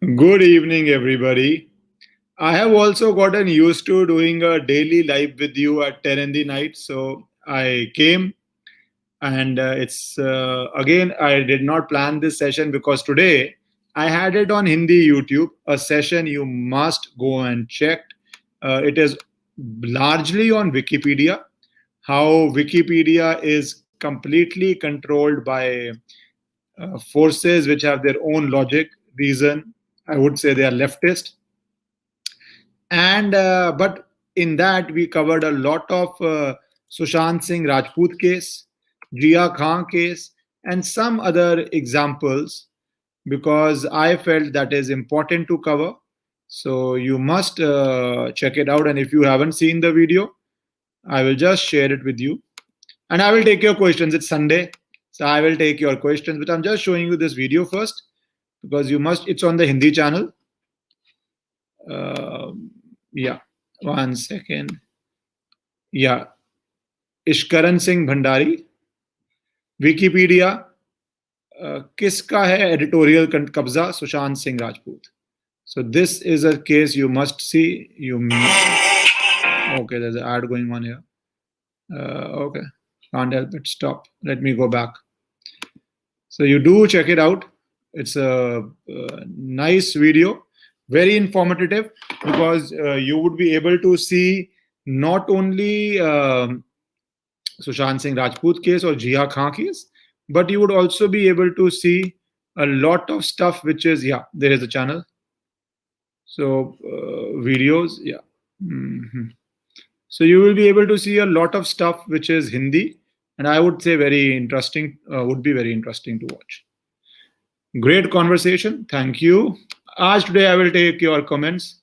Good evening, everybody. I have also gotten used to doing a daily live with you at 10 in the night. So I came and it's again, I did not plan this session because today I had it on Hindi YouTube, a session you must go and check. It is largely on Wikipedia, how Wikipedia is completely controlled by forces which have their own logic, reason. I would say they are leftist and but in that we covered a lot of Sushant Singh Rajput case, Jia Khan case, and some other examples because I felt that is important to cover. So you must check it out, and if you haven't seen the video, I will just share it with you, and I will take your questions. It's Sunday, so I will take your questions, but I'm just showing you this video first because you must. It's on the Hindi channel. Uh, yeah, 1 second. Yeah, Ishkaran Singh Bhandari, Wikipedia किसका है editorial कब्जा Sushant Singh Rajput. So this is a case you must see. Okay, there's an ad going on here. Okay, can't help it. Stop. Let me go back. So you do check it out. It's a nice video, very informative because you would be able to see not only Sushant Singh Rajput case or Jia Khan case, but you would also be able to see a lot of stuff which is, yeah, there is a channel. So videos, yeah. So you will be able to see a lot of stuff which is Hindi, and I would say very interesting, would be very interesting to watch. Great conversation. Thank you. As today I will take your comments.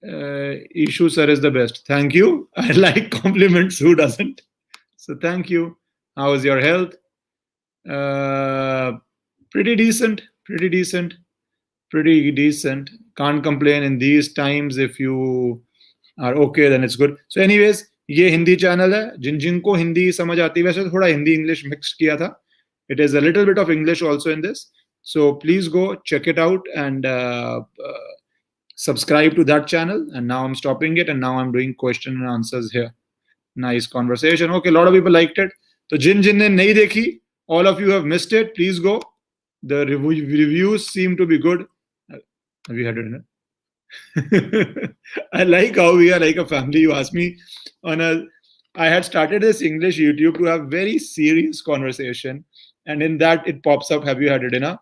Ishu sir is the best. Thank you. I like compliments. Who doesn't? So thank you. How is your health? Pretty decent. Pretty decent. Pretty decent. Can't complain in these times. If you are okay, then it's good. So anyways, ये Hindi channel है. जिनको हिंदी समझ आती है, वैसे थोड़ा Hindi English mix किया था. It is a little bit of English also in this. So please go check it out and subscribe to that channel. And now I'm stopping it, and now I'm doing question and answers here. Nice conversation. Okay, a lot of people liked it. So जिन ने नहीं देखी, all of you have missed it. Please go. The reviews seem to be good. Have you had dinner? I like how we are like a family. You asked me on a. I had started this English YouTube to have very serious conversation, and in that it pops up. Have you had dinner?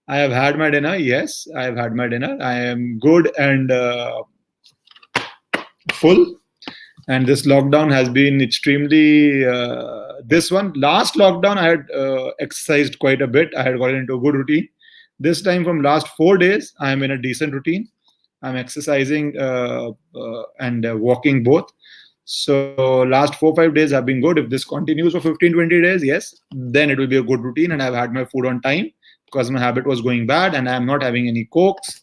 I have had my dinner. Yes, I have had my dinner. I am good and full. And this lockdown has been extremely. This one last lockdown, I had exercised quite a bit. I had gotten into a good routine. This time, from last 4 days, I am in a decent routine. I'm exercising and walking both. So last 4-5 days have been good. If this continues for 15-20 days, yes, then it will be a good routine. And I've had my food on time because my habit was going bad, and I'm not having any cokes,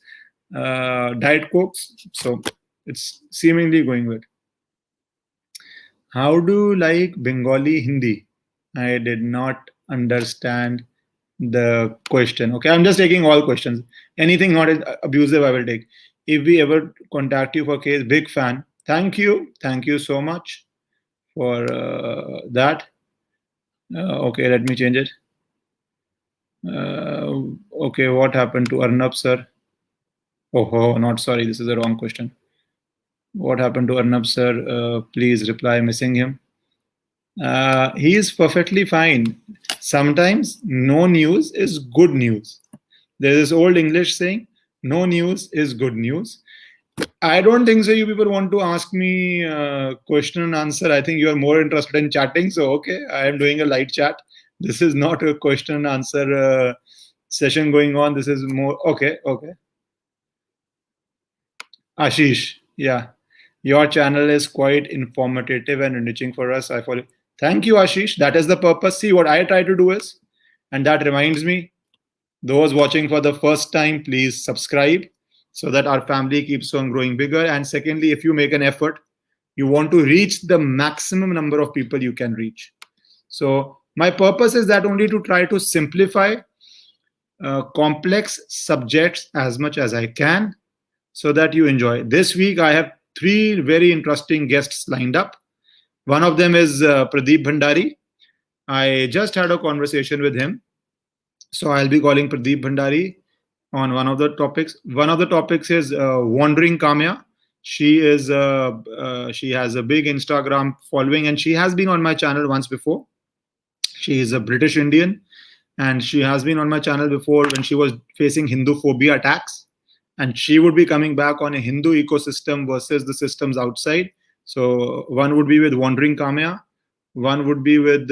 diet cokes. So it's seemingly going good. How do you like Bengali Hindi? I did not understand the question. Okay, I'm just taking all questions. Anything not abusive, I will take. If we ever contact you for case, big fan. Thank you. Thank you so much for that. Okay, let me change it. Okay, what happened to Arnab sir? Oh, not sorry. This is the wrong question. What happened to Arnab sir? Please reply, missing him. He is perfectly fine. Sometimes no news is good news. There's this old English saying, no news is good news. I don't think so. You people want to ask me question and answer. I think you are more interested in chatting. So, okay, I am doing a light chat. This is not a question and answer session going on. This is more, okay. Ashish, yeah. Your channel is quite informative and enriching for us. I follow. Thank you, Ashish. That is the purpose. See, what I try to do is, and that reminds me, those watching for the first time, please subscribe so that our family keeps on growing bigger. And secondly, if you make an effort, you want to reach the maximum number of people you can reach. So my purpose is that only to try to simplify complex subjects as much as I can so that you enjoy. This week, I have three very interesting guests lined up. One of them is Pradeep Bhandari. I just had a conversation with him. So I'll be calling Pradeep Bhandari on one of the topics. One of the topics is Wandering Kamya. She has a big Instagram following, and she has been on my channel once before. She is a British Indian, and she has been on my channel before when she was facing Hindu phobia attacks. And she would be coming back on a Hindu ecosystem versus the systems outside. So one would be with Wandering Kamya, one would be with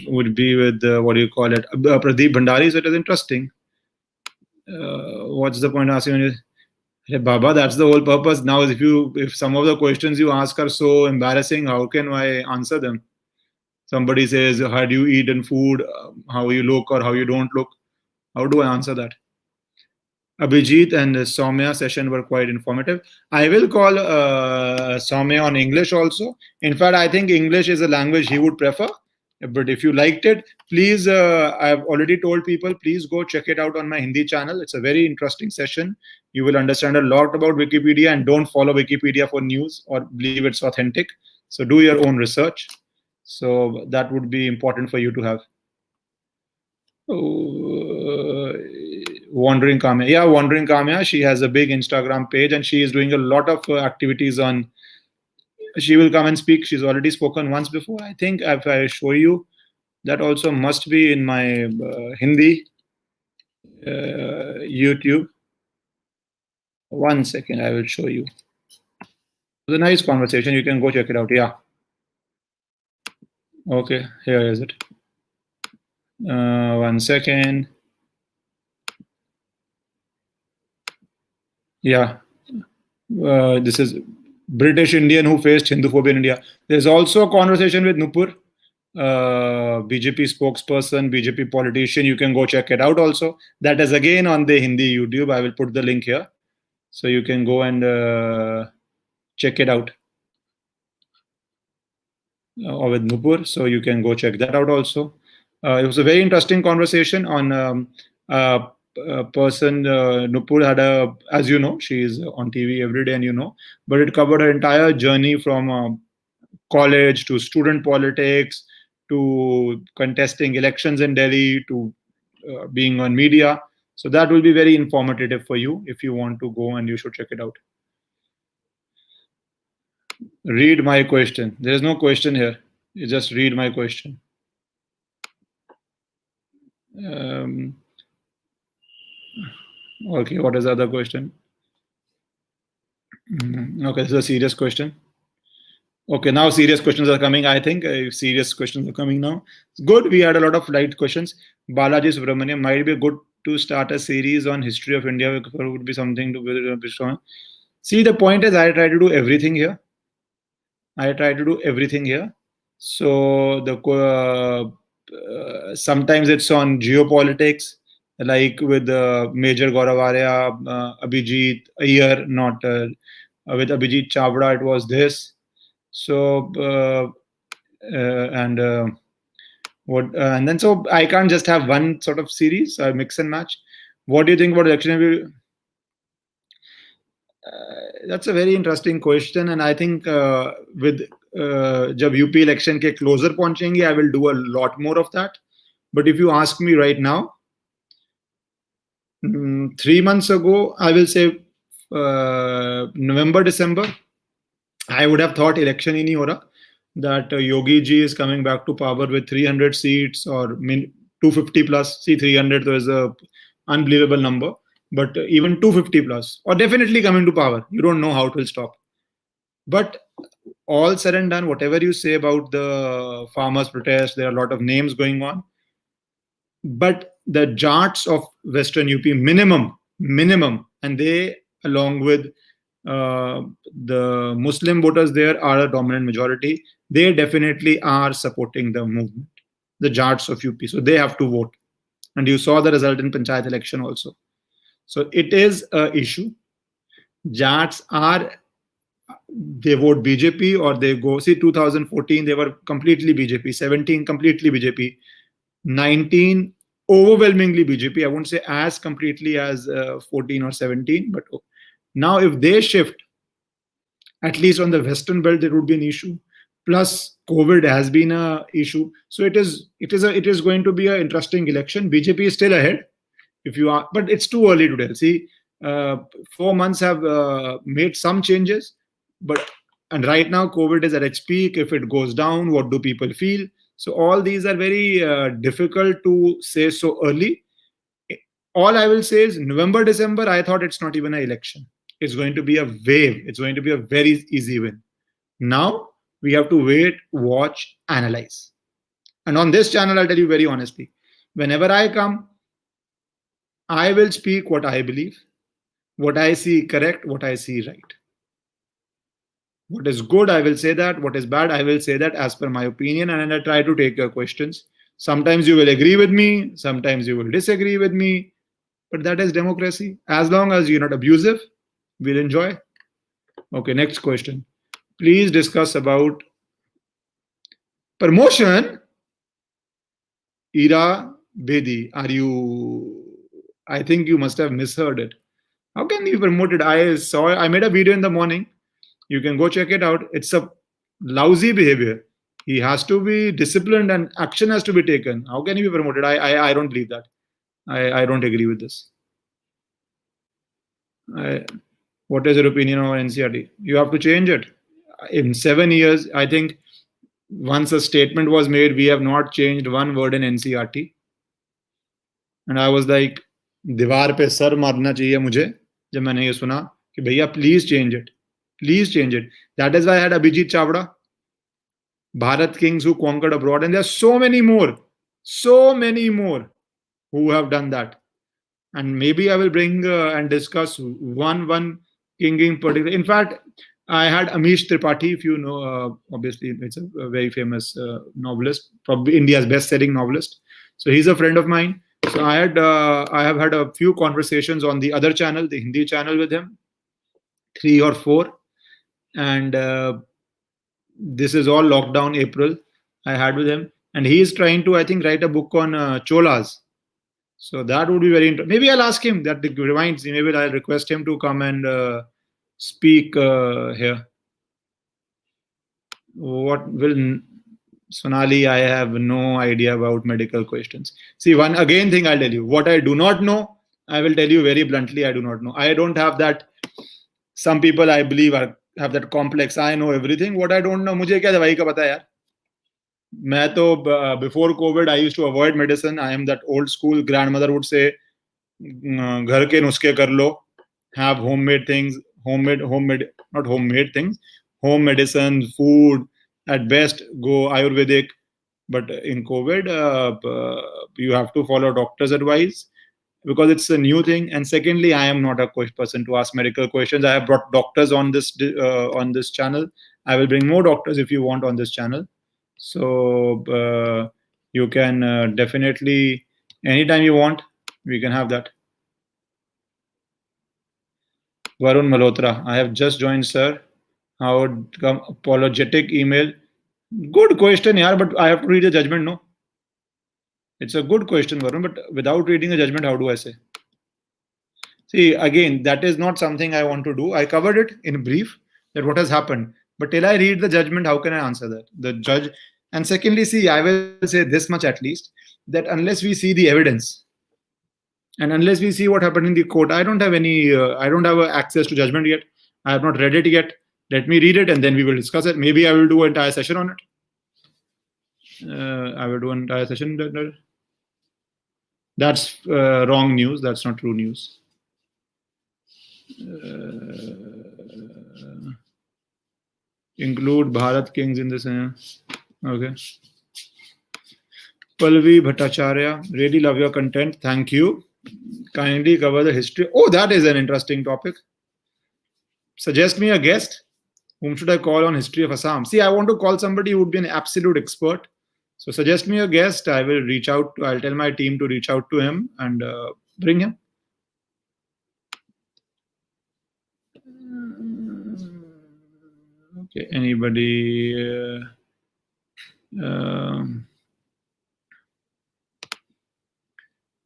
what do you call it, Pradeep Bhandari. So it is interesting. What's the point of asking? Hey, Baba, that's the whole purpose. Now, if some of the questions you ask are so embarrassing, how can I answer them? Somebody says, how do you eat in food, how you look or how you don't look? How do I answer that? Abhijit and Soumya session were quite informative. I will call Soumya on English also. In fact, I think English is a language he would prefer. But if you liked it, please, I've already told people, please go check it out on my Hindi channel. It's a very interesting session. You will understand a lot about Wikipedia, and don't follow Wikipedia for news or believe it's authentic. So do your own research. So that would be important for you to have. Wandering Kamya. Yeah, Wandering Kamya. She has a big Instagram page and she is doing a lot of activities on. She will come and speak. She's already spoken once before. I think if I show you, that also must be in my Hindi YouTube. 1 second, I will show you. It was a nice conversation. You can go check it out. Yeah. Okay, here is it. 1 second. Yeah. This is British Indian who faced Hindu phobia in India. There's also a conversation with Nupur, BJP spokesperson, BJP politician. You can go check it out also. That is again on the Hindi YouTube. I will put the link here. So you can go and check it out. Or with Nupur. So you can go check that out also. It was a very interesting conversation on person. Nupur had as you know, she is on TV every day, and you know, but it covered her entire journey from college to student politics to contesting elections in Delhi to being on media. So that will be very informative for you if you want to go, and you should check it out. Read my question. There is no question here. You just read my question. Okay, what is the other question? Okay, this is a serious question. Okay, now serious questions are coming. I think serious questions are coming now. Good, we had a lot of light questions. Balaji Subramaniam, might be good to start a series on history of India. It would be something to be strong. See, the point is I try to do everything here. So the sometimes it's on geopolitics, like with Major Gaurav Arya, Abhijit Iyer, not with Abhijit Chavda, it was this. So and then so I can't just have one sort of series. I mix and match. What do you think about election? That's a very interesting question, and I think with जब UP election के closer पहुंचेंगे, I will do a lot more of that. But if you ask me right now, 3 months ago, I will say November, December, I would have thought election ही नहीं हो रहा, that Yogi ji is coming back to power with 300 seats or 250 plus. See, 300 is a unbelievable number, but even 250 plus, or definitely coming to power. You don't know how it will stop. But all said and done, whatever you say about the farmers' protest, there are a lot of names going on. But the Jats of Western UP, minimum, and they, along with the Muslim voters there, are a dominant majority. They definitely are supporting the movement, the Jats of UP. So they have to vote. And you saw the result in Panchayat election also. So it is an issue. Jats are they vote BJP or they go. See, 2014 they were completely BJP, 17 completely BJP, 19 overwhelmingly BJP. I won't say as completely as 14 or 17, but now if they shift, at least on the western belt there would be an issue. Plus COVID has been a issue, so it is going to be an interesting election. BJP is still ahead, if you are, but it's too early to tell. See, 4 months have made some changes, but and right now COVID is at its peak. If it goes down, what do people feel? So all these are very difficult to say so early. All I will say is November, December, I thought it's not even an election. It's going to be a wave. It's going to be a very easy win. Now we have to wait, watch, analyze. And on this channel, I'll tell you very honestly, whenever I come, I will speak what I believe, what I see correct, what I see right. What is good, I will say that. What is bad, I will say that as per my opinion, and I try to take your questions. Sometimes you will agree with me, sometimes you will disagree with me, but that is democracy. As long as you're not abusive, we'll enjoy. Okay, next question. Please discuss about promotion. Ira Bedi, are you? I think you must have misheard it. How can you promote it? I made a video in the morning. You can go check it out. It's a lousy behavior. He has to be disciplined and action has to be taken. How can he be promoted? I don't believe that. I don't agree with this. What is your opinion on NCRT? You have to change it. In 7 years, I think once a statement was made, we have not changed one word in NCRT. And I was like, दीवार पे sir मारना चाहिए मुझे जब मैंने ये सुना कि भैया please change it, please change it. That is why I had Abhijit Chavda, Bharat Kings who conquered abroad, and there are so many more who have done that. And maybe I will bring and discuss one king in particular. In fact, I had Amish Tripathi, if you know, obviously it's a very famous novelist, probably India's best-selling novelist. So he's a friend of mine. So I have had a few conversations on the other channel, the Hindi channel, with him, 3 or 4, and this is all lockdown April. I had with him, and he is trying to, I think, write a book on cholas. So that would be very interesting. Maybe I'll ask him. That reminds me. Maybe I'll request him to come and speak here. What will Sonali? I have no idea about medical questions. See, one again thing I'll tell you. What I do not know, I will tell you very bluntly. I do not know. I don't have that. Some people I believe have that complex. I know everything. What I don't know, मुझे क्या दवाई का पता है यार. मैं तो before COVID I used to avoid medicine. I am that old school. Grandmother would say, घर के नुस्खे कर लो. Have homemade things, not homemade things, home medicine, food. At best, go Ayurvedic. But in COVID, you have to follow doctor's advice because it's a new thing. And secondly, I am not a person to ask medical questions. I have brought doctors on this channel. I will bring more doctors if you want on this channel. So you can definitely, anytime you want, we can have that. Varun Malhotra, I have just joined, sir. How would come apologetic email? Good question, yaar, but I have to read the judgment, no? It's a good question, Varun, but without reading the judgment, how do I say? See, again, that is not something I want to do. I covered it in brief, that what has happened. But till I read the judgment, how can I answer that? The judge. And secondly, see, I will say this much at least, that unless we see the evidence, and unless we see what happened in the court, I don't have access to judgment yet. I have not read it yet. Let me read it and then we will discuss it. Maybe I will do an entire session on it. I will do an entire session. That's wrong news. That's not true news. Include Bharat Kings in this. Okay. Pallavi Bhattacharya, really love your content. Thank you. Kindly cover the history. Oh, that is an interesting topic. Suggest me a guest. Whom should I call on history of Assam? See, I want to call somebody who would be an absolute expert. So suggest me a guest. I will reach out. I'll tell my team to reach out to him and bring him. Okay, anybody?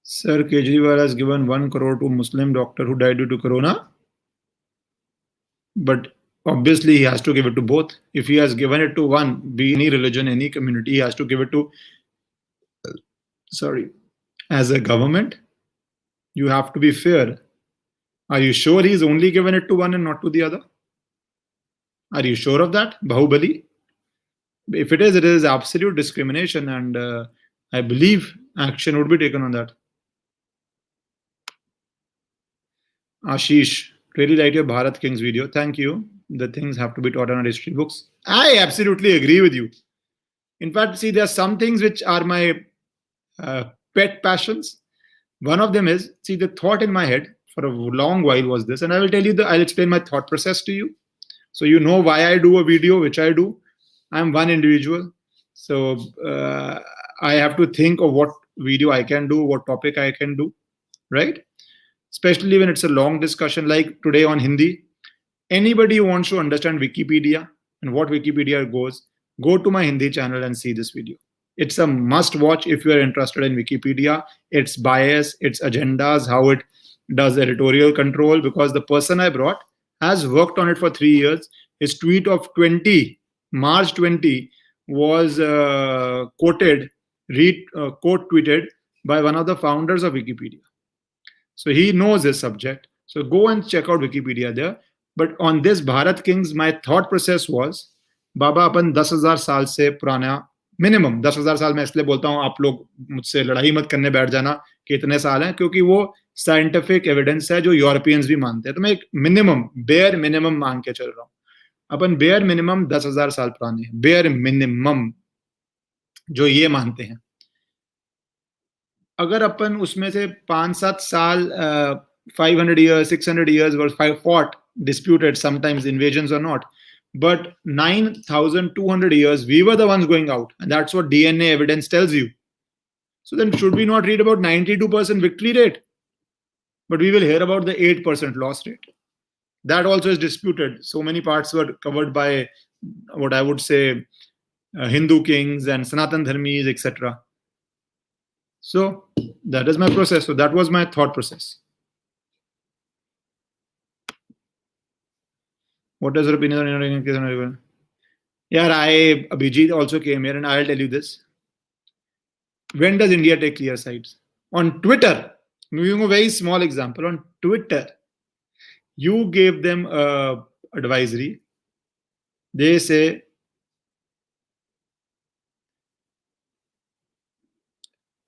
Sir, Kejriwal has given 1 crore to Muslim doctor who died due to corona. But obviously, he has to give it to both. If he has given it to one, be any religion, any community, he has to give it to, as a government, you have to be fair. Are you sure he's only given it to one and not to the other? Are you sure of that, Bahubali? If it is absolute discrimination, and I believe action would be taken on that. Ashish, really like your Bharat Kings video. Thank you. The things have to be taught in our history books. I absolutely agree with you. In fact, see, there are some things which are my pet passions. One of them is, see, the thought in my head for a long while was this, and I will tell you, I'll explain my thought process to you. So you know why I do a video, which I do. I'm one individual. So I have to think of what video I can do, what topic I can do, right? Especially when it's a long discussion like today on Hindi. Anybody who wants to understand Wikipedia and what Wikipedia goes, go to my Hindi channel and see this video. It's a must watch if you are interested in Wikipedia, its bias, its agendas, how it does editorial control, because the person I brought has worked on it for 3 years. His tweet of March 20 was quote tweeted by one of the founders of Wikipedia. So he knows his subject. So go and check out Wikipedia there. But on this Bharat Kings, my thought process was, बाबा अपन 10,000 साल से पुराना, minimum 10,000 साल मैं इसलिए बोलता हूँ, आप लोग मुझसे लड़ाई मत करने बैठ जाना कि इतने साल हैं, क्योंकि वो साइंटिफिक एविडेंस है जो यूरोपियंस भी मानते हैं. तो मैं एक मिनिमम, बेयर मिनिमम मांग के चल रहा हूँ. अपन बेयर मिनिमम 10,000 साल पुराने हैं, बेयर मिनिमम जो ये मानते हैं. अगर अपन उसमें से 5-7 साल 500 years, 600 years were fought, disputed, sometimes invasions or not. But 9,200 years, we were the ones going out. And that's what DNA evidence tells you. So then should we not read about 92% victory rate? But we will hear about the 8% loss rate. That also is disputed. So many parts were covered by what I would say Hindu kings and Sanatan Dharmis, etc. So that is my process. So that was my thought process. What is your opinion on Indian case? Yeah, Abhijit also came here, and I'll tell you this. When does India take clear sides? On Twitter. I'm giving a very small example. On Twitter, you gave them advisory. They say,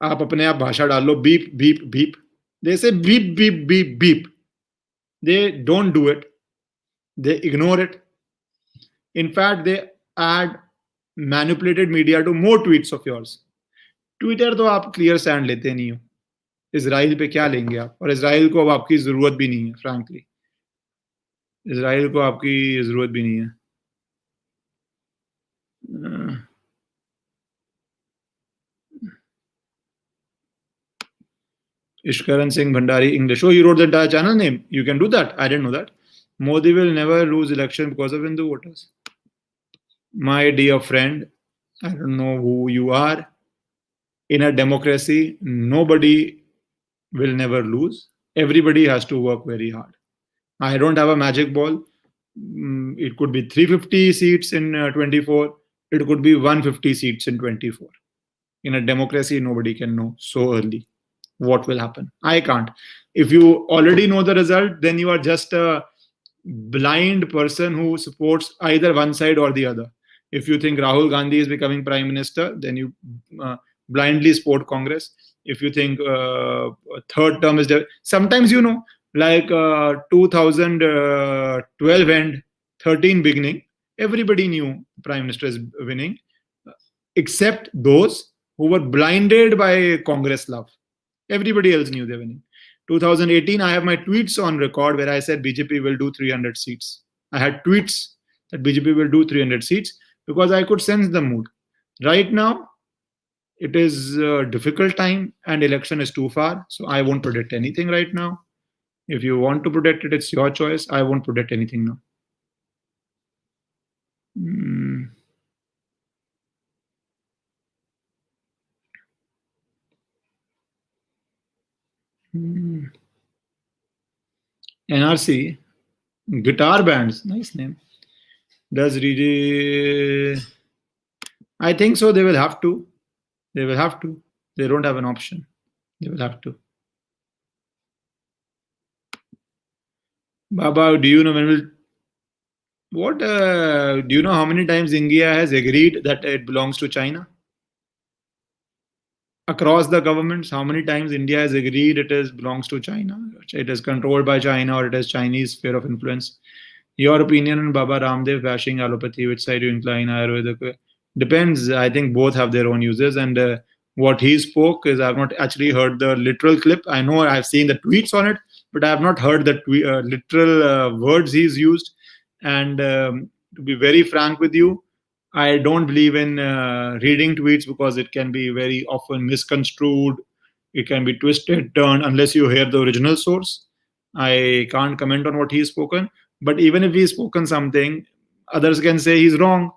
आप अपने आप भाषा डाल लो, beep, beep, beep. They say beep, beep, beep, beep. They don't do it. They ignore it. In fact, they add manipulated media to more tweets of yours. Twitter तो आप clear stand लेते नहीं हो. इजराइल पे क्या लेंगे आप? और इजराइल को अब आपकी जरूरत भी नहीं है, frankly. इजराइल को आपकी जरूरत भी नहीं है. Ishkaran Singh Bhandari, English. Oh, you wrote the entire channel name. You can do that. I didn't know that. Modi will never lose election because of Hindu voters. My dear friend, I don't know who you are. In a democracy, nobody will never lose. Everybody has to work very hard. I don't have a magic ball. It could be 350 seats in 24. It could be 150 seats in 24. In a democracy, nobody can know so early what will happen. I can't. If you already know the result, then you are just a blind person who supports either one side or the other. If you think Rahul Gandhi is becoming prime minister, then you blindly support Congress. If you think third term is sometimes, you know, like 2012 end, 13 beginning, everybody knew prime minister is winning, except those who were blinded by Congress love. Everybody else knew they're winning. 2018, I have my tweets on record where I said BJP will do 300 seats. I had tweets that BJP will do 300 seats because I could sense the mood. Right now, it is a difficult time and election is too far. So I won't predict anything right now. If you want to predict it, it's your choice. I won't predict anything now. Hmm. Hmm. NRC guitar bands, nice name. Does really? I think so. They will have to. They will have to. They don't have an option. They will have to. Baba, do you know when will what? Do you know how many times India has agreed that it belongs to China? Across the governments, how many times India has agreed it is belongs to China, it is controlled by China, or it has Chinese sphere of influence? Your opinion on Baba Ramdev bashing allopathy, which side you incline? Ayurveda depends. I think both have their own uses, and what he spoke is I've not actually heard the literal clip. I know I've seen the tweets on it, but I have not heard the literal words he's used. And to be very frank with you, I don't believe in reading tweets because it can be very often misconstrued. It can be twisted, turned, unless you hear the original source. I can't comment on what he's spoken. But even if he's spoken something, others can say he's wrong.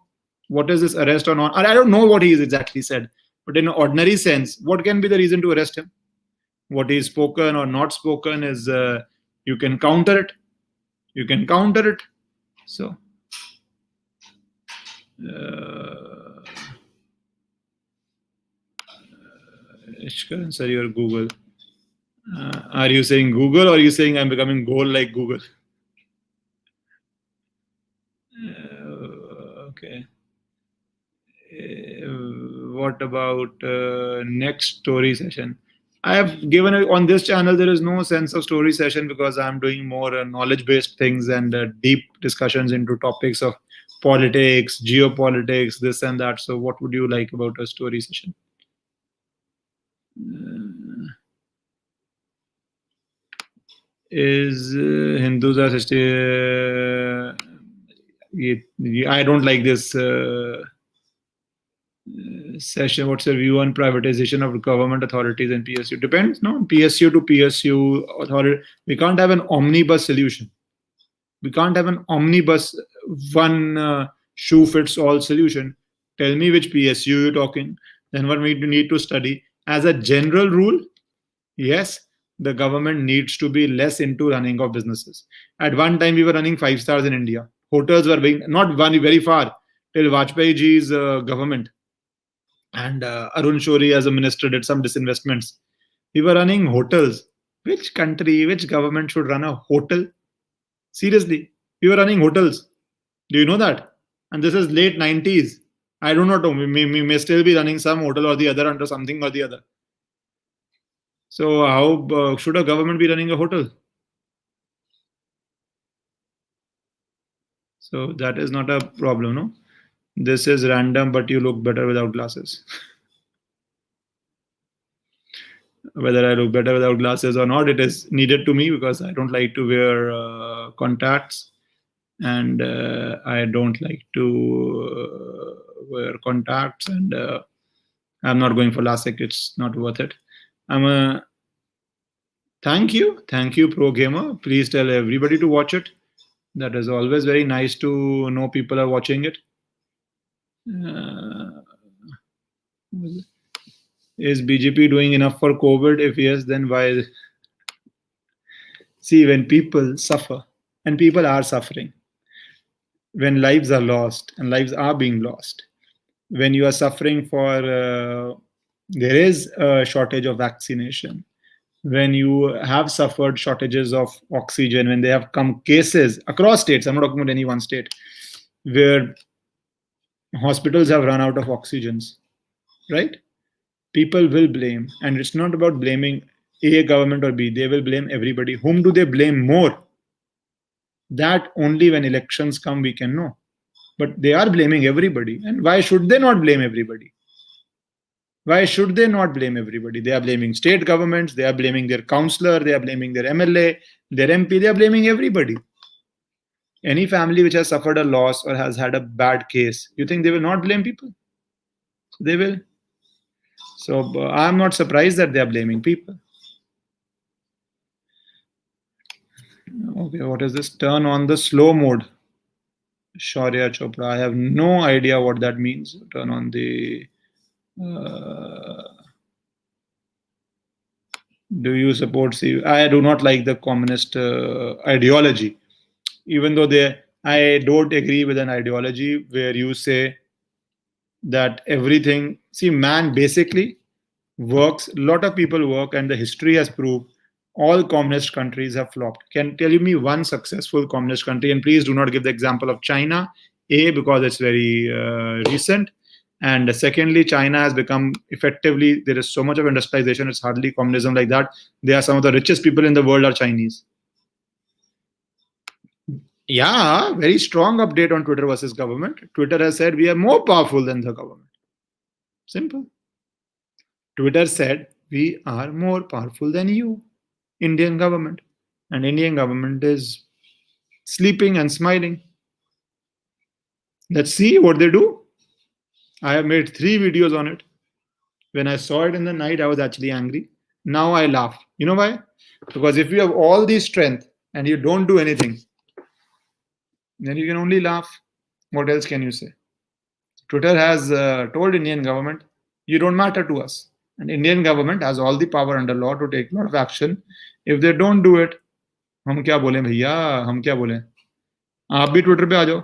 What is this arrest or not? I don't know what he's exactly said. But in an ordinary sense, what can be the reason to arrest him? What he's spoken or not spoken is you can counter it. You can counter it. So. Ishkaran, sir, your Google. Are you saying Google or are you saying I'm becoming goal like Google? Okay. What about next story session? I have given on this channel, there is no sense of story session because I'm doing more knowledge based things and deep discussions into topics of politics, geopolitics, this and that. So, what would you like about a story session? Is Hindus are I don't like this session. What's your view on privatization of government authorities and PSU? Depends, no? PSU to PSU authority. We can't have an omnibus solution. We can't have an omnibus one shoe fits all solution. Tell me which PSU you're talking. Then what we need to study. As a general rule, yes, the government needs to be less into running of businesses. At one time, we were running 5 stars in India. Hotels were being not very far till Vajpayee ji's government and Arun Shori as a minister did some disinvestments. We were running hotels. Which country, which government should run a hotel? Seriously, we were running hotels. Do you know that? And this is late 90s. I do not know. We may still be running some hotel or the other under something or the other. So how should a government be running a hotel? So that is not a problem, no? This is random, but you look better without glasses. Whether I look better without glasses or not, it is needed to me because I don't like to wear contacts, and I don't like to wear contacts, and I'm not going for LASIK. It's not worth it. I'm a thank you, Pro Gamer. Please tell everybody to watch it. That is always very nice to know people are watching it. Is BJP doing enough for COVID? If yes, then why? See, when people suffer, and people are suffering, when lives are lost and lives are being lost, when you are suffering for, there is a shortage of vaccination, when you have suffered shortages of oxygen, when they have come cases across states, I'm not talking about any one state, where hospitals have run out of oxygens, right? People will blame, and it's not about blaming A government or B. They will blame everybody. Whom do they blame more? That only when elections come we can know. But they are blaming everybody. And why should they not blame everybody? Why should they not blame everybody? They are blaming state governments, they are blaming their councillor, they are blaming their MLA, their MP, they are blaming everybody. Any family which has suffered a loss or has had a bad case, you think they will not blame people? They will. So I'm not surprised that they are blaming people. Okay, what is this? Turn on the slow mode. Shaurya Chopra. I have no idea what that means. Turn on the. Uh, do you support C? I do not like the communist ideology, even though I don't agree with an ideology where you say that everything. See, man basically works. A lot of people work, and the history has proved all communist countries have flopped. Can tell you me one successful communist country, and please do not give the example of China. A, because it's very recent, and secondly, China has become effectively, there is so much of industrialization, it's hardly communism like that. They are some of the richest people in the world are Chinese. Yeah, very strong update on Twitter versus government. Twitter has said we are more powerful than the government. Simple. Twitter said we are more powerful than you, Indian government. And Indian government is sleeping and smiling. Let's see what they do. I have made 3 videos on it. When I saw it in the night, I was actually angry. Now I laugh. You know why? Because if you have all the strength and you don't do anything, then you can only laugh. What else can you say? Twitter has told Indian government, you don't matter to us. And Indian government has all the power under law to take a lot of action. If they don't do it, हम क्या बोलें भैया, हम क्या बोलें? आप भी Twitter पे आ जाओ,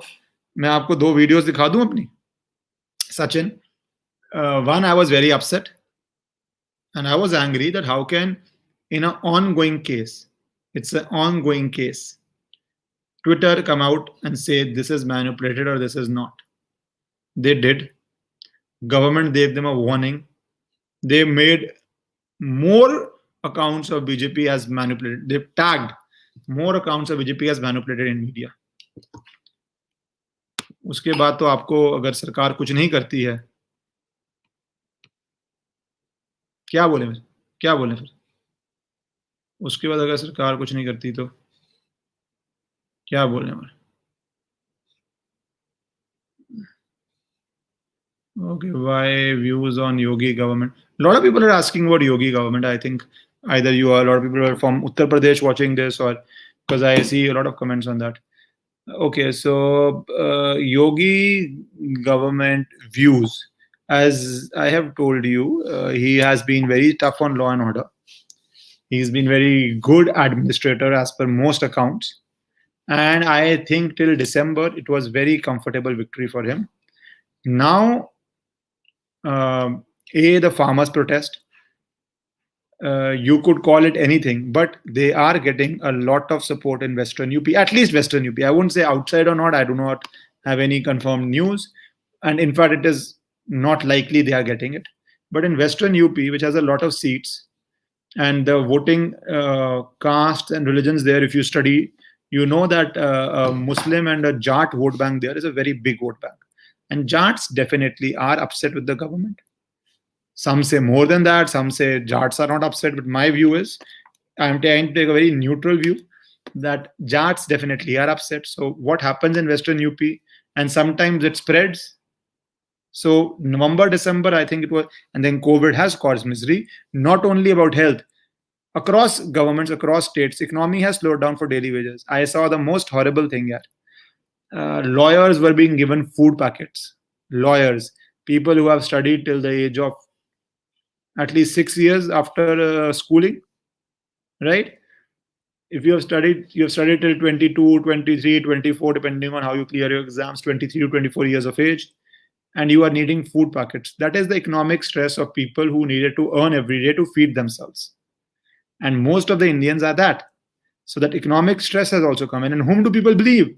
मैं आपको 2 वीडियोस दिखा दूं अपनी. Sachin, one, I was very upset and I was angry that how can, in an ongoing case, it's an ongoing case, Twitter come out and say this is manipulated or this is not. They did. Government gave them a warning. They made more accounts of BJP as manipulated. They tagged more accounts of BJP as manipulated in media. उसके बाद तो आपको अगर सरकार कुछ नहीं करती है, क्या बोले फिर? क्या बोले फिर? उसके बाद अगर सरकार कुछ नहीं करती तो क्या बोले हमारे? Okay, why views on Yogi government? A lot of people are asking about Yogi government. I think either you are, a lot of people are from Uttar Pradesh watching this, or because I see a lot of comments on that. Okay, so Yogi government views, as I have told you, he has been very tough on law and order. He's been very good administrator as per most accounts, and I think till December it was very comfortable victory for him. Now, the farmers protest. You could call it anything, but they are getting a lot of support in Western UP, at least Western UP. I wouldn't say outside or not. I do not have any confirmed news. And in fact, it is not likely they are getting it. But in Western UP, which has a lot of seats, and the voting caste and religions there, if you study, you know that a Muslim and a Jat vote bank there is a very big vote bank. And Jats definitely are upset with the government. Some say more than that. Some say Jats are not upset. But my view is, I'm trying to take a very neutral view that Jats definitely are upset. So what happens in Western UP, and sometimes it spreads. So November, December, I think it was, and then COVID has caused misery, not only about health. Across governments, across states, economy has slowed down for daily wages. I saw the most horrible thing here. Lawyers were being given food packets. Lawyers, people who have studied till the age of at least 6 years after schooling, right? If you have studied till 22, 23, 24, depending on how you clear your exams, 23 to 24 years of age, and you are needing food packets. That is the economic stress of people who needed to earn every day to feed themselves. And most of the Indians are that. So that economic stress has also come in. And whom do people believe?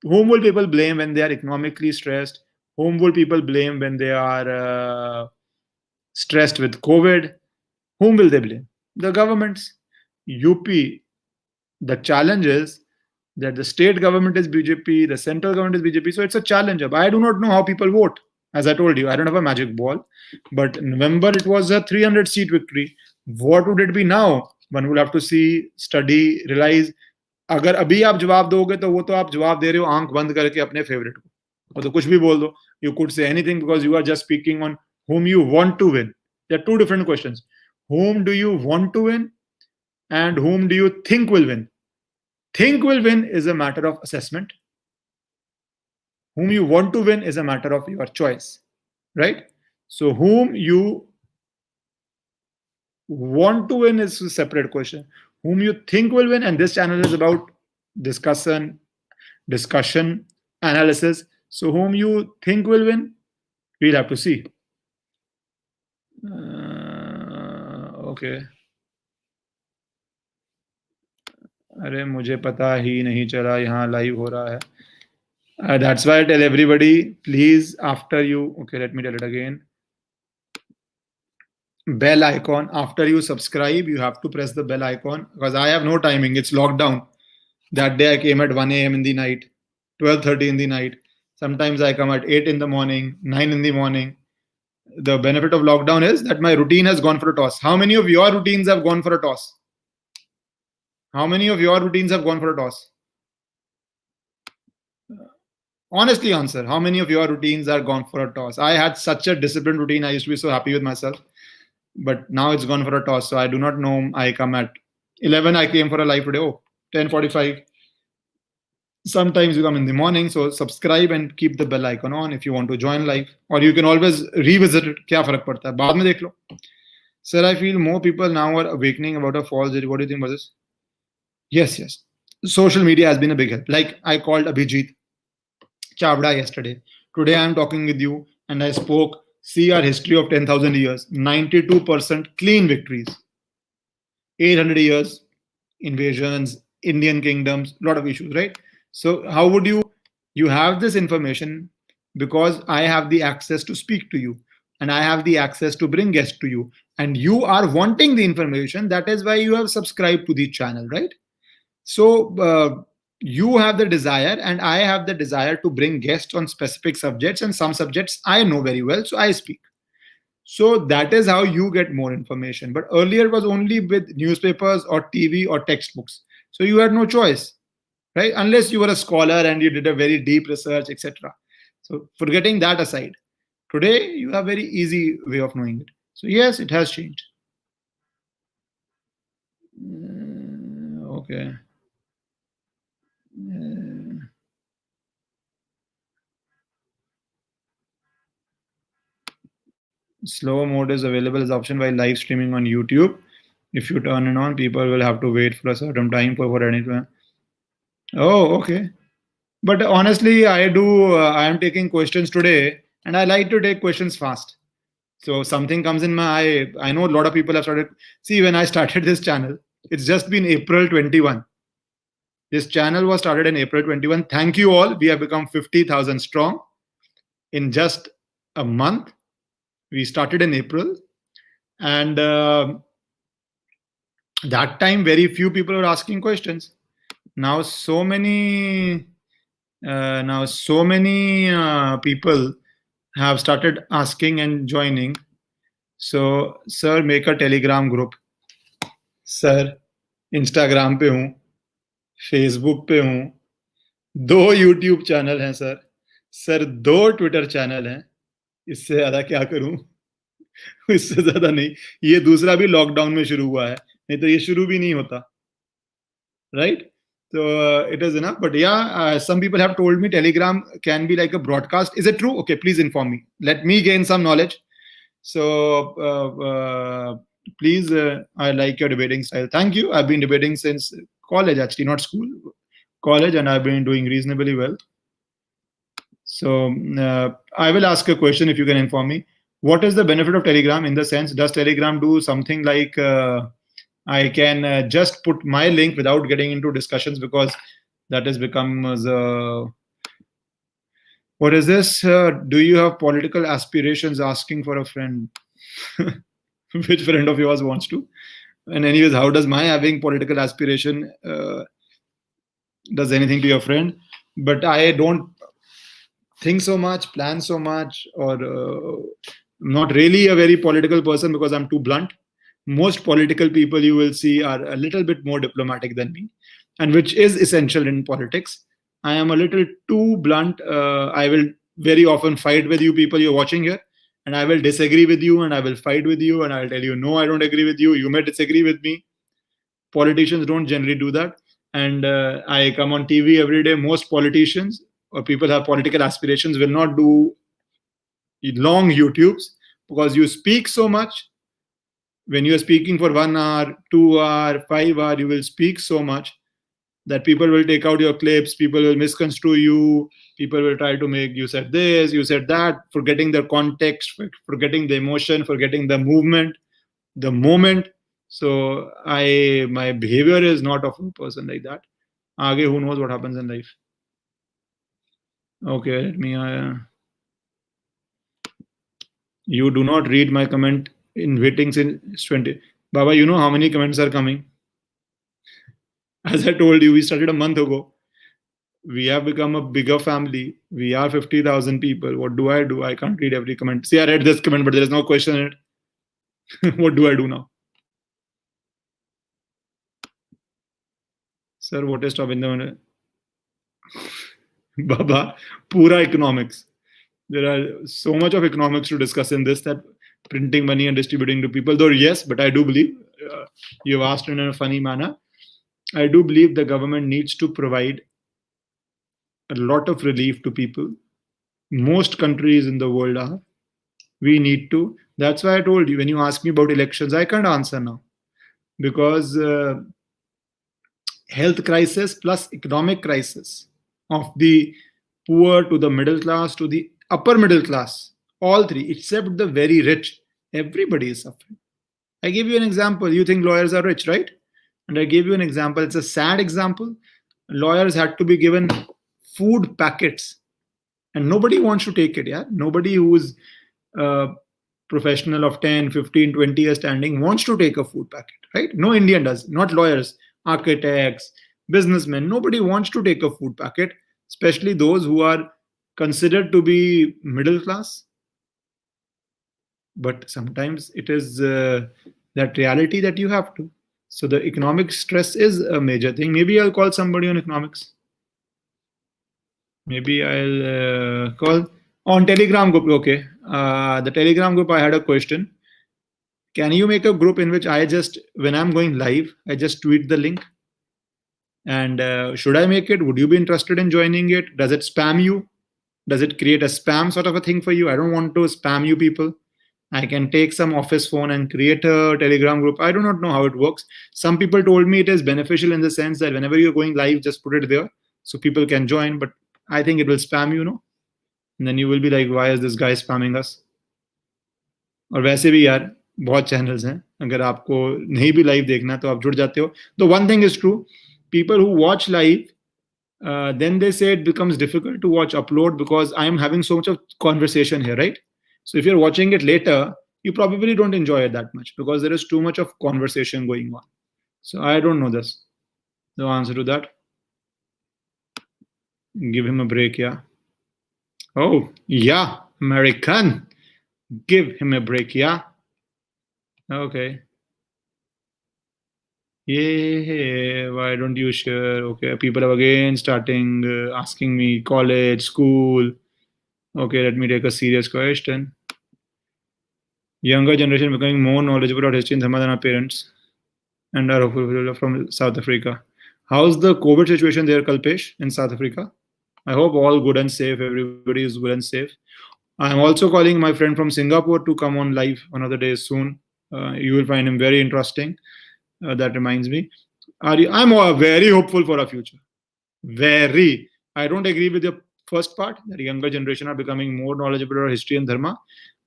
Whom will people blame when they are economically stressed? Whom will people blame when they are stressed with COVID? Whom will they blame? The governments. UP, the challenge is that the state government is BJP, the central government is BJP. So it's a challenge. I do not know how people vote. As I told you, I don't have a magic ball. But in November, it was a 300-seat victory. What would it be now? One will have to see, study, realize. अगर अभी आप जवाब दोगे तो वो तो आप जवाब दे रहे हो आंख बंद करके अपने फेवरेट को, और तो कुछ भी बोल दो. You could say anything because you are just speaking on whom you want to win. There are two different questions. Whom do you want to win and whom do you think will win? Think will win is a matter of assessment. Whom you want to win is a matter of your choice, right? So whom you want to win is a separate question. Whom you think will win, and this channel is about discussion, discussion, analysis. So whom you think will win, we'll have to see. Okay. अरे मुझे पता ही नहीं चला यहाँ live हो रहा है. That's why I tell everybody, please, after you, okay, let me tell it again. Bell icon, after you subscribe, you have to press the bell icon, because I have no timing. It's locked down. That day I came at 1 a.m. in the night, 12:30 in the night. Sometimes I come at 8 in the morning, 9 in the morning. The benefit of lockdown is that my routine has gone for a toss. How many of your routines have gone for a toss? How many of your routines have gone for a toss? Honestly answer. How many of your routines are gone for a toss? I had such a disciplined routine. I used to be so happy with myself. But now it's gone for a toss. So I do not know. I come at 11. I came for a live today. Oh, 10:45. Sometimes you come in the morning. So subscribe and keep the bell icon on if you want to join live. Or you can always revisit it. क्या फर्क पड़ता है? बाद में देख लो. Sir, I feel more people now are awakening about a false. What do you think about this? Yes, yes. Social media has been a big help. Like I called Abhijit Chavda yesterday. Today I am talking with you and I spoke. See our history of 10,000 years. 92% clean victories. 800 years, invasions, Indian kingdoms, lot of issues, right? So how would you have this information because I have the access to speak to you and I have the access to bring guests to you and you are wanting the information. That is why you have subscribed to the channel, right? So you have the desire and I have the desire to bring guests on specific subjects, and some subjects I know very well, so I speak. So that is how you get more information. But earlier it was only with newspapers or TV or textbooks. So you had no choice, right? Unless you were a scholar and you did a very deep research, etc. So forgetting that aside, today you have very easy way of knowing it. So yes, it has changed. Okay. Slow mode is available as option while live streaming on YouTube. If you turn it on, people will have to wait for a certain time for anything. Oh, okay. But honestly, I am taking questions today and I like to take questions fast. So something comes in my eye. I know a lot of people have started. See, when I started this channel, it's just been April 21. This channel was started in April 21. Thank you all. We have become 50,000 strong in just a month. We started in April. And that time, very few people were asking questions. Now, so many people have started asking and joining. So, sir, make a Telegram group. Sir, Instagram पे हूँ, Facebook पे हूँ, 2 YouTube channel हैं sir. Sir 2 Twitter channel हैं. इससे ज्यादा क्या करूं? इससे ज्यादा नहीं. ये दूसरा भी लॉकडाउन में शुरू हुआ है. नहीं तो ये शुरू भी नहीं होता. Right? So it is enough. But yeah, some people have told me Telegram can be like a broadcast. Is it true? Okay, please inform me. Let me gain some knowledge. So please, I like your debating style. Thank you. I've been debating since college, actually, not school, college, and I've been doing reasonably well. So I will ask a question if you can inform me. What is the benefit of Telegram in the sense, does Telegram do something like I can just put my link without getting into discussions, because that has become what is this? Do you have political aspirations? Asking for a friend. Which friend of yours wants to? And anyways, how does my having political aspiration does anything to your friend? But I don't think so much, plan so much, or not really a very political person because I'm too blunt. Most political people you will see are a little bit more diplomatic than me, and which is essential in politics. I am a little too blunt. I will very often fight with you people you're watching here, and I will disagree with you, and I will fight with you, and I'll tell you, no, I don't agree with you. You may disagree with me. Politicians don't generally do that. And I come on TV every day. Most politicians or people have political aspirations will not do long YouTubes, because you speak so much. When you are speaking for 1 hour, 2 hour, 5 hour, you will speak so much that people will take out your clips, people will misconstrue you, people will try to make you said this, you said that, forgetting the context, forgetting the emotion, forgetting the movement, the moment. So my behavior is not of a person like that. Aage, who knows what happens in life. Okay, let me. You do not read my comment in waiting since 20. Baba, you know how many comments are coming? As I told you, we started a month ago. We have become a bigger family. We are 50,000 people. What do? I can't read every comment. See, I read this comment, but there is no question in it. What do I do now? Sir, what is stopping the Baba, pura economics. There are so much of economics to discuss in this, that printing money and distributing to people, though yes, but I do believe, you've asked in a funny manner, I do believe the government needs to provide a lot of relief to people. Most countries in the world are. We need to. That's why I told you, when you ask me about elections, I can't answer now, because health crisis plus economic crisis of the poor to the middle class to the upper middle class, all three, except the very rich, everybody is suffering. I gave you an example. You think lawyers are rich, right? And I gave you an example. It's a sad example. Lawyers had to be given food packets, and nobody wants to take it. Yeah, nobody who's professional of 10, 15, 20 years standing wants to take a food packet, right? No Indian does. Not lawyers, architects, businessmen. Nobody wants to take a food packet, especially those who are considered to be middle class. But sometimes it is that reality that you have to. So the economic stress is a major thing. Maybe I'll call somebody on economics. Maybe I'll call on Telegram group. Okay, the Telegram group, I had a question. Can you make a group in which I just, when I'm going live, I just tweet the link? And should I make it? Would you be interested in joining it? Does it spam you? Does it create a spam sort of a thing for you? I don't want to spam you people. I can take some office phone and create a Telegram group. I do not know how it works. Some people told me it is beneficial in the sense that whenever you're going live, just put it there so people can join. But I think it will spam you, no? And then you will be like, why is this guy spamming us? और वैसे भी यार बहुत channels हैं, अगर आपको नहीं भी लाइव देखना तो आप जुड़ जाते हो. तो one thing is true, people who watch live, then they say it becomes difficult to watch upload because I am having so much of conversation here, right? So if you're watching it later, you probably don't enjoy it that much because there is too much of conversation going on. So I don't know this. The answer to that. Give him a break, yeah. Oh, yeah, American. Give him a break, yeah. Okay. Yeah, why don't you share? Okay, people have again starting asking me college, school. Okay, let me take a serious question. Younger generation becoming more knowledgeable about history and dharma than our parents and are from South Africa. How's the COVID situation there, Kalpesh, in South Africa? I hope all good and safe. Everybody is good and safe. I'm also calling my friend from Singapore to come on live one of the days soon. You will find him very interesting. That reminds me. I'm very hopeful for our future. Very. I don't agree with the first part, that younger generation are becoming more knowledgeable about history and dharma.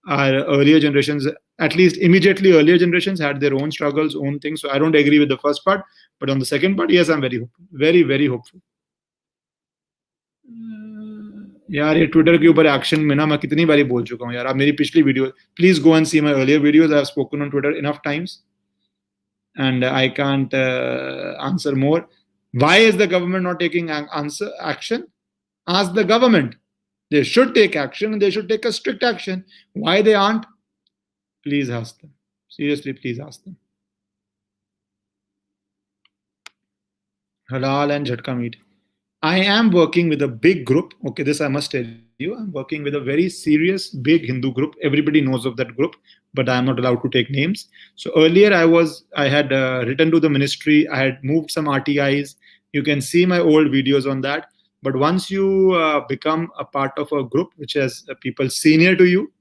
Our earlier generations, at least immediately earlier generations, had their own struggles, own things. So I don't agree with the first part. But on the second part, yes, I'm very hopeful. Very, very hopeful. यार ये Twitter के ऊपर action में ना मैं कितनी बारी बोल चुका हूँ यार. आप मेरी पिछली video, please go and see my earlier videos. I have spoken on Twitter enough times and I can't answer more. Why is the government not taking action? Ask the government. They should take action and they should take a strict action. Why they aren't? Please ask them. Seriously, please ask them. Halal and Jhatka meat. I am working with a big group. Okay, this I must tell you. I'm working with a very serious, big Hindu group. Everybody knows of that group, but I'm not allowed to take names. So earlier I had written to the ministry. I had moved some RTIs. You can see my old videos on that. But once you become a part of a group which has people senior to you,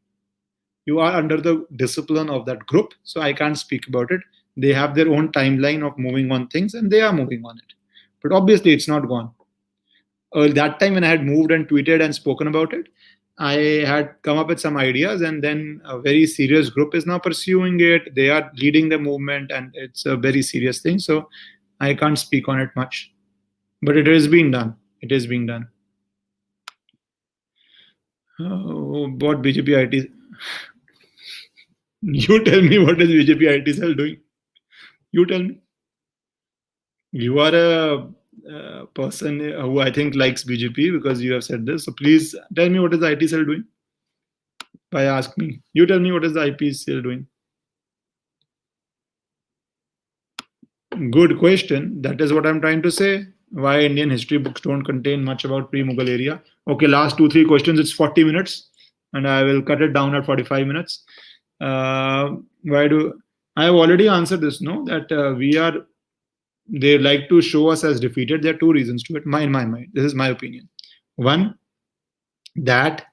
you are under the discipline of that group. So I can't speak about it. They have their own timeline of moving on things, and they are moving on it. But obviously, it's not gone. That time when I had moved and tweeted and spoken about it, I had come up with some ideas, and then a very serious group is now pursuing it. They are leading the movement, and it's a very serious thing. So I can't speak on it much, but it is being done. It is being done. What BJP IT? You tell me, what is BJP IT cell doing? You tell me. You are a person who I think likes BJP because you have said this. So please tell me, what is the IT cell doing? Why ask me? You tell me, what is the IP cell doing? Good question. That is what I'm trying to say. Why Indian history books don't contain much about pre-Mughal area. Okay, last 2-3 questions. It's 40 minutes, and I will cut it down at 45 minutes. Why do I have already answered this? No, that we are. They like to show us as defeated. There are two reasons to it. In my mind, this is my opinion. One, that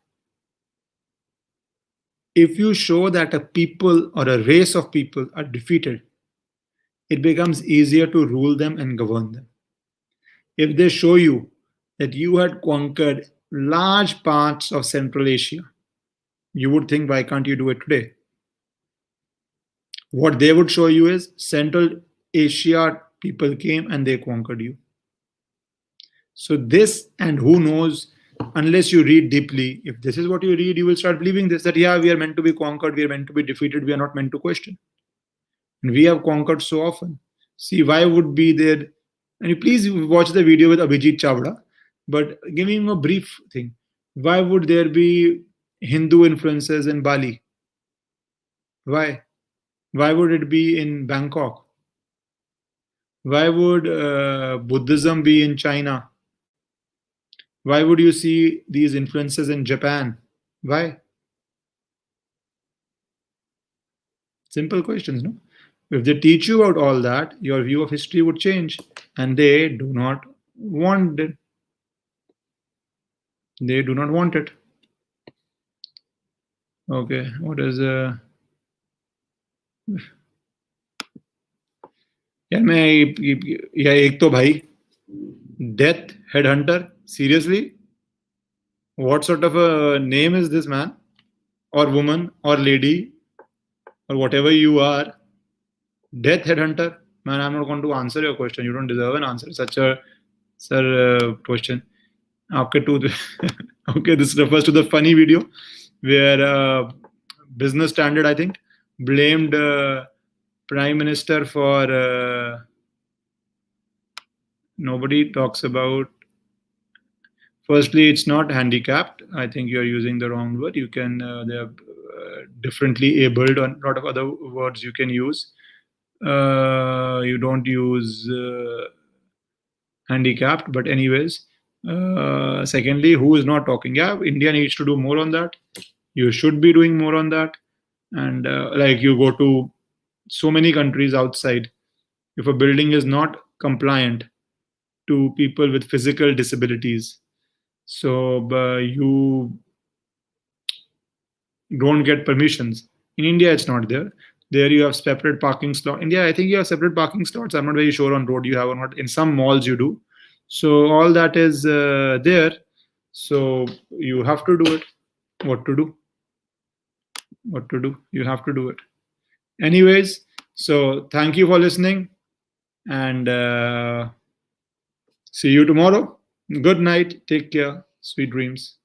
if you show that a people or a race of people are defeated, it becomes easier to rule them and govern them. If they show you that you had conquered large parts of Central Asia, you would think, why can't you do it today? What they would show you is Central Asia people came and they conquered you. So this, and who knows, unless you read deeply, if this is what you read, you will start believing this, that yeah, we are meant to be conquered, we are meant to be defeated, we are not meant to question. And we have conquered so often. See, why would be there? And you please watch the video with Abhijit Chavda, but give him a brief thing. Why would there be Hindu influences in Bali? Why? Why would it be in Bangkok? Why would Buddhism be in China? Why would you see these influences in Japan? Why? Simple questions, no? If they teach you about all that, your view of history would change, and they do not want it. They do not want it. Okay, what is या एक तो भाई death headhunter, seriously, what sort of a name is this, man or woman or lady or whatever you are? Death headhunter, man. I'm not going to answer your question. You don't deserve an answer. Such a question. Okay, this refers to the funny video where Business Standard, I think, blamed Prime Minister for nobody talks about. Firstly, it's not handicapped. I think you're using the wrong word. You can, they're differently abled, or a lot of other words you can use. You don't use handicapped, but anyways. Secondly, who is not talking? Yeah, India needs to do more on that. You should be doing more on that. And like you go to so many countries outside, if a building is not compliant to people with physical disabilities, so you don't get permissions. In India, it's not there. There you have separate parking slots. India, I think you have separate parking slots. I'm not very sure on road you have or not. In some malls you do. So all that is there. So you have to do it. What to do? What to do? You have to do it. Anyways, so thank you for listening, and see you tomorrow. Good night. Take care. Sweet dreams.